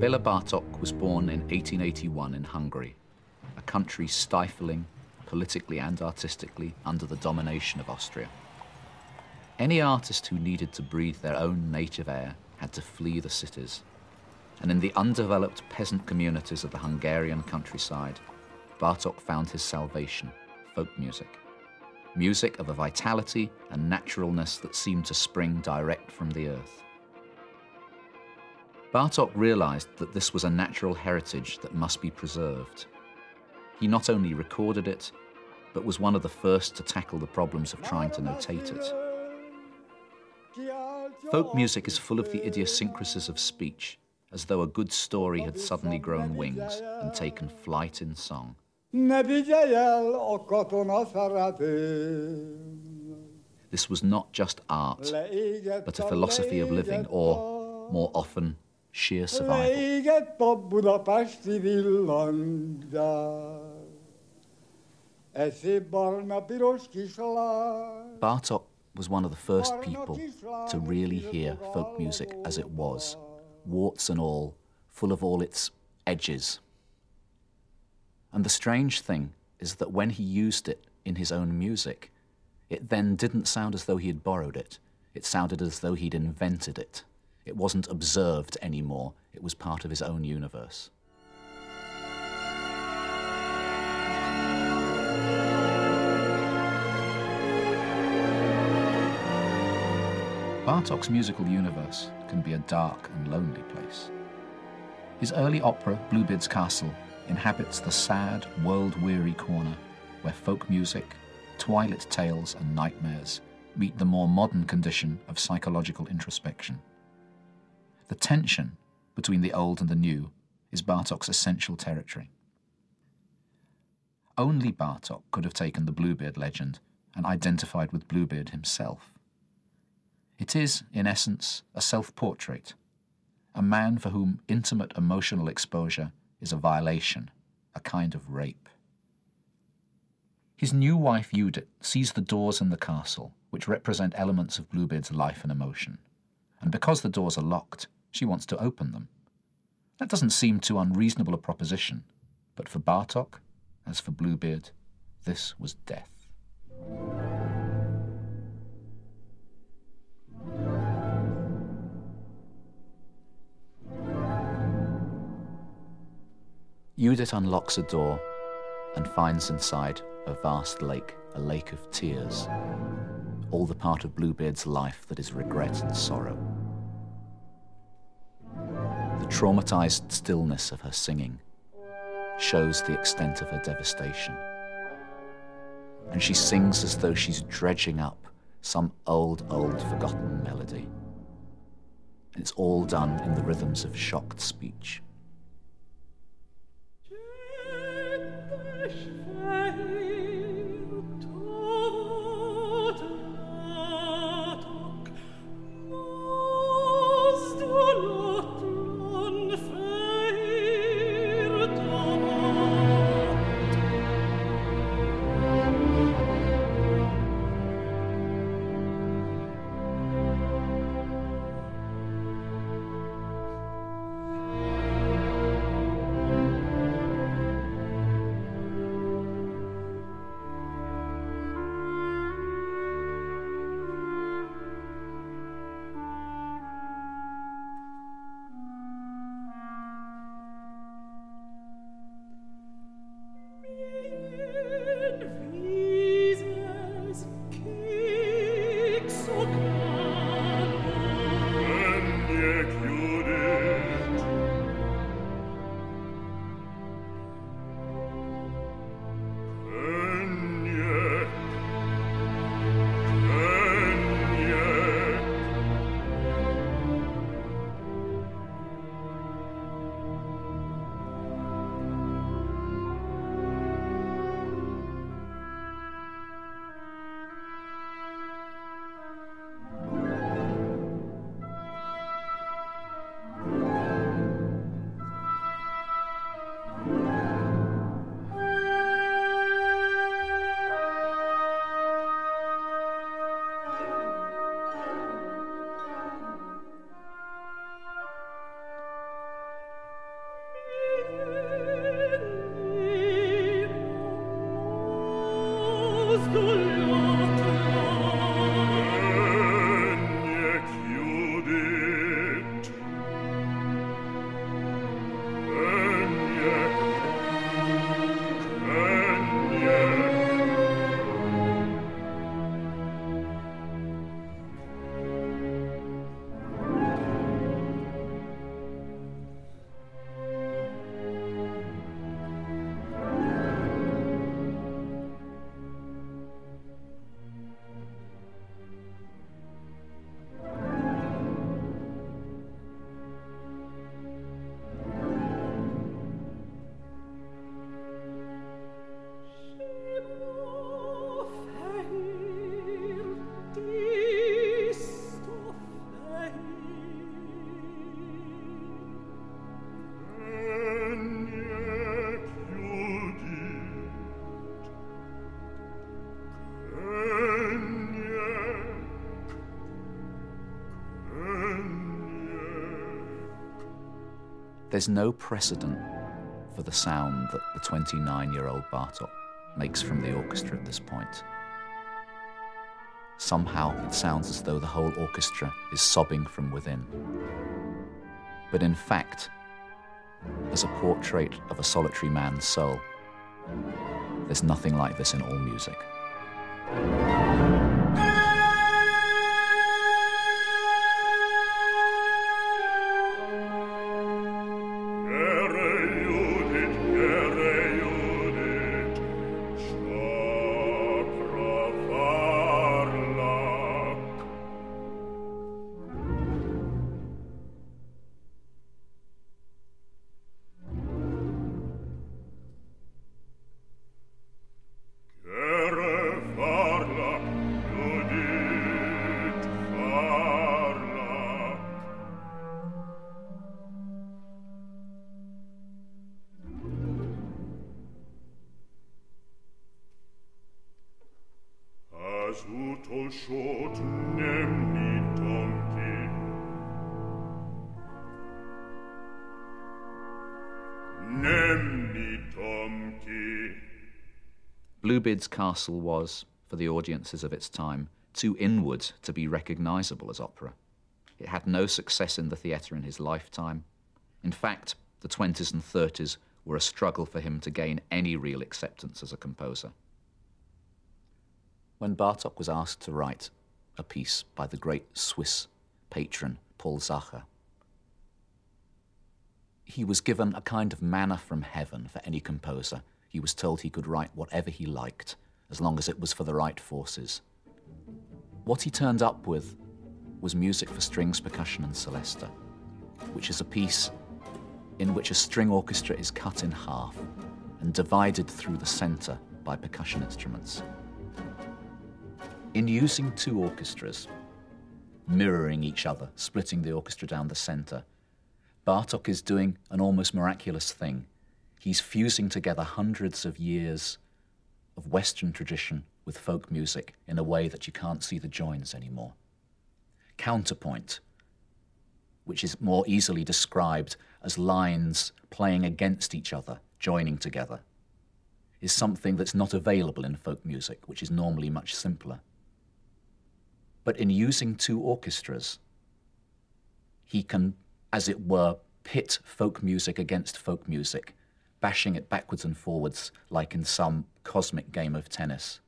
Bela Bartok was born in 1881 in Hungary, a country stifling, politically and artistically, under the domination of Austria. Any artist who needed to breathe their own native air had to flee the cities. And in the undeveloped peasant communities of the Hungarian countryside, Bartok found his salvation, folk music. Music of a vitality and naturalness that seemed to spring direct from the earth. Bartok realized that this was a natural heritage that must be preserved. He not only recorded it, but was one of the first to tackle the problems of trying to notate it. Folk music is full of the idiosyncrasies of speech, as though a good story had suddenly grown wings and taken flight in song. This was not just art, but a philosophy of living, or, more often, sheer survival. Bartok was one of the first people to really hear folk music as it was, warts and all, full of all its edges. And the strange thing is that when he used it in his own music, it then didn't sound as though he had borrowed it. It sounded as though he'd invented it. It wasn't observed anymore. It was part of his own universe. Bartok's musical universe can be a dark and lonely place. His early opera, Bluebeard's Castle, inhabits the sad, world-weary corner where folk music, twilight tales and nightmares meet the more modern condition of psychological introspection. The tension between the old and the new is Bartok's essential territory. Only Bartok could have taken the Bluebeard legend and identified with Bluebeard himself. It is, in essence, a self-portrait, a man for whom intimate emotional exposure is a violation, a kind of rape. His new wife, Judith, sees the doors in the castle, which represent elements of Bluebeard's life and emotion. And because the doors are locked, she wants to open them. That doesn't seem too unreasonable a proposition, but for Bartok, as for Bluebeard, this was death. Judith unlocks a door and finds inside a vast lake, a lake of tears, all the part of Bluebeard's life that is regret and sorrow. The traumatized stillness of her singing shows the extent of her devastation. And she sings as though she's dredging up some old, forgotten melody. And it's all done in the rhythms of shocked speech. There's no precedent for the sound that the 29-year-old Bartok makes from the orchestra at this point. Somehow it sounds as though the whole orchestra is sobbing from within. But in fact, as a portrait of a solitary man's soul, there's nothing like this in all music. Bluebeard's castle was, for the audiences of its time, too inward to be recognisable as opera. It had no success in the theatre in his lifetime. In fact, the 20s and 30s were a struggle for him to gain any real acceptance as a composer. When Bartok was asked to write a piece by the great Swiss patron Paul Zacher, he was given a kind of manna from heaven for any composer. He was told he could write whatever he liked, as long as it was for the right forces. What he turned up with was music for strings, percussion, and celesta, which is a piece in which a string orchestra is cut in half and divided through the center by percussion instruments. In using two orchestras, mirroring each other, splitting the orchestra down the center, Bartok is doing an almost miraculous thing. He's fusing together hundreds of years of Western tradition with folk music in a way that you can't see the joins anymore. Counterpoint, which is more easily described as lines playing against each other, joining together, is something that's not available in folk music, which is normally much simpler. But in using two orchestras, he can, as it were, pit folk music against folk music, bashing it backwards and forwards like in some cosmic game of tennis.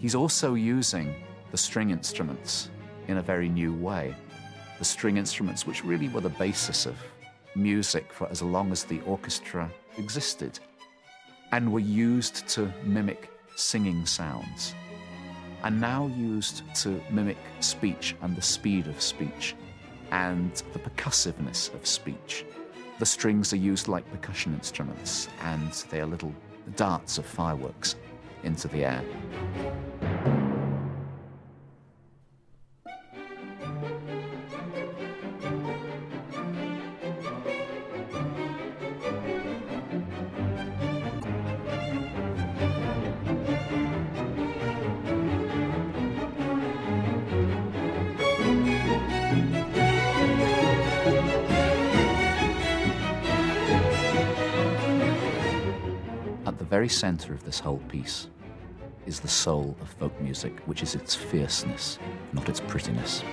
He's also using the string instruments in a very new way. The string instruments which really were the basis of music for as long as the orchestra existed and were used to mimic singing sounds, and now used to mimic speech and the speed of speech and the percussiveness of speech. The strings are used like percussion instruments, and they are little darts of fireworks into the air. very centre of this whole piece is the soul of folk music, which is its fierceness, not its prettiness.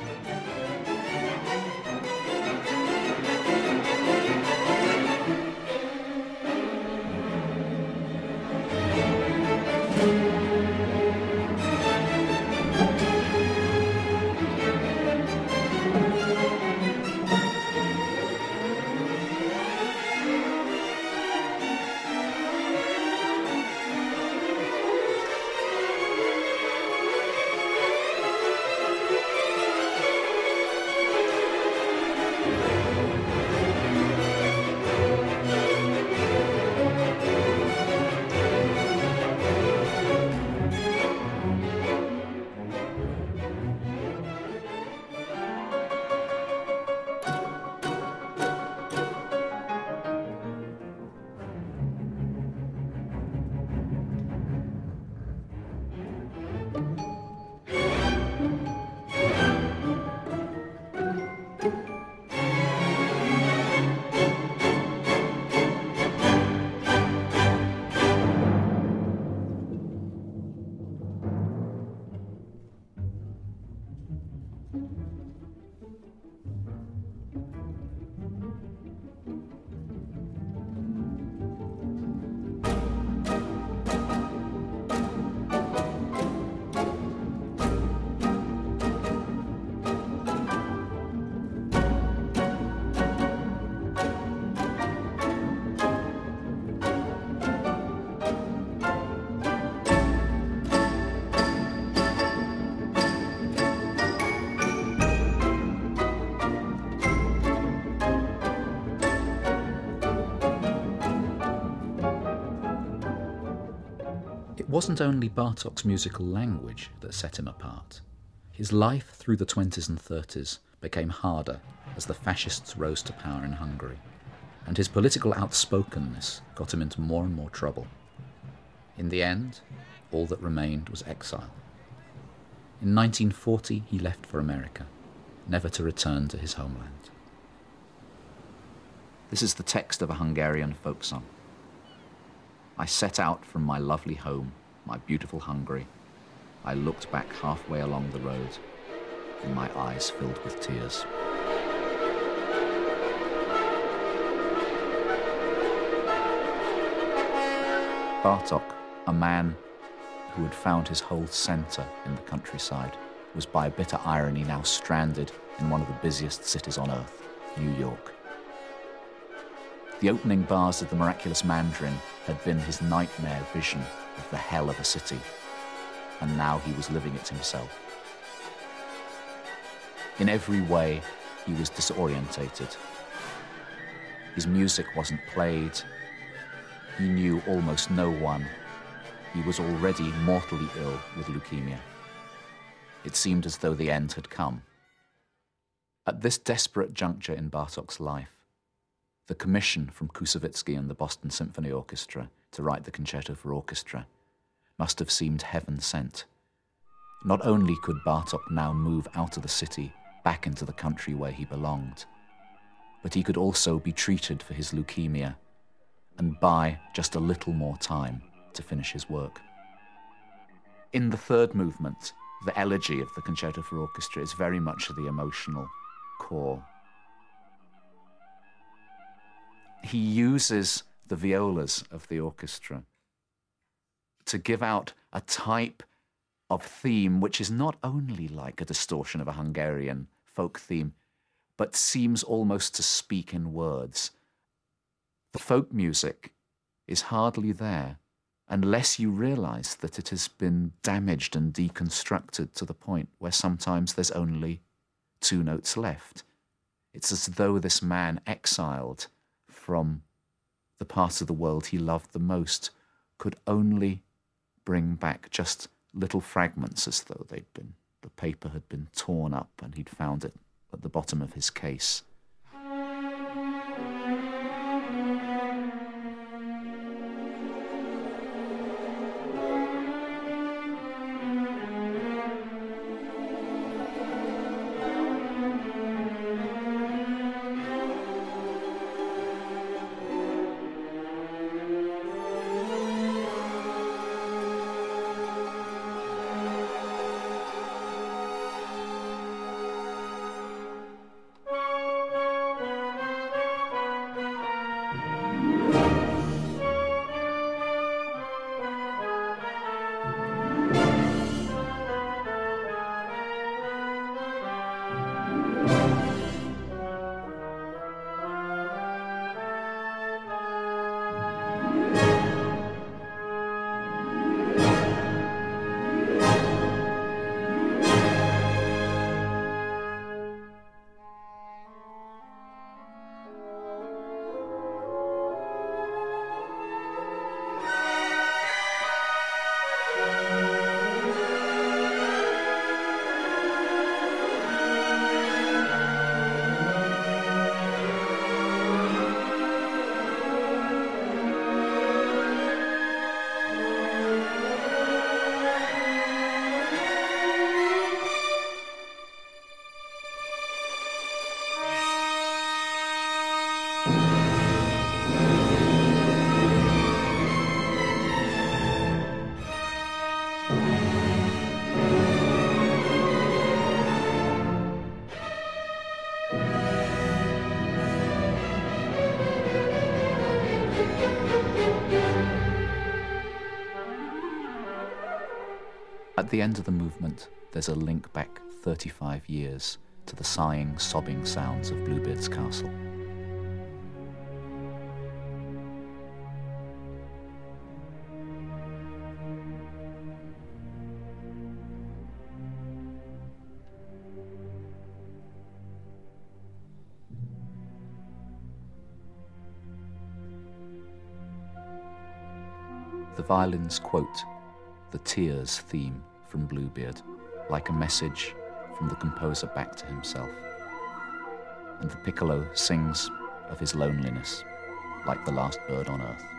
It wasn't only Bartok's musical language that set him apart. His life through the 20s and 30s became harder as the fascists rose to power in Hungary, and his political outspokenness got him into more and more trouble. In the end, all that remained was exile. In 1940, he left for America, never to return to his homeland. This is the text of a Hungarian folk song. I set out from my lovely home, my beautiful Hungary. I looked back halfway along the road, and my eyes filled with tears. Bartok, a man who had found his whole centre in the countryside, was by a bitter irony now stranded in one of the busiest cities on earth, New York. The opening bars of the Miraculous Mandarin had been his nightmare vision of the hell of a city, and now he was living it himself. In every way, he was disorientated. His music wasn't played. He knew almost no one. He was already mortally ill with leukemia. It seemed as though the end had come. At this desperate juncture in Bartok's life, the commission from Koussevitzky and the Boston Symphony Orchestra to write the Concerto for Orchestra must have seemed heaven-sent. Not only could Bartok now move out of the city back into the country where he belonged, but he could also be treated for his leukemia and buy just a little more time to finish his work. In the third movement, the elegy of the Concerto for Orchestra is very much the emotional core. He uses the violas of the orchestra to give out a type of theme which is not only like a distortion of a Hungarian folk theme, but seems almost to speak in words. The folk music is hardly there unless you realize that it has been damaged and deconstructed to the point where sometimes there's only two notes left. It's as though this man, exiled from the part of the world he loved the most, could only bring back just little fragments, as though the paper had been torn up and he'd found it at the bottom of his case. At the end of the movement, there's a link back 35 years to the sighing, sobbing sounds of Bluebeard's castle. The violins quote the Tears theme from Bluebeard, like a message from the composer back to himself. And the piccolo sings of his loneliness, like the last bird on earth.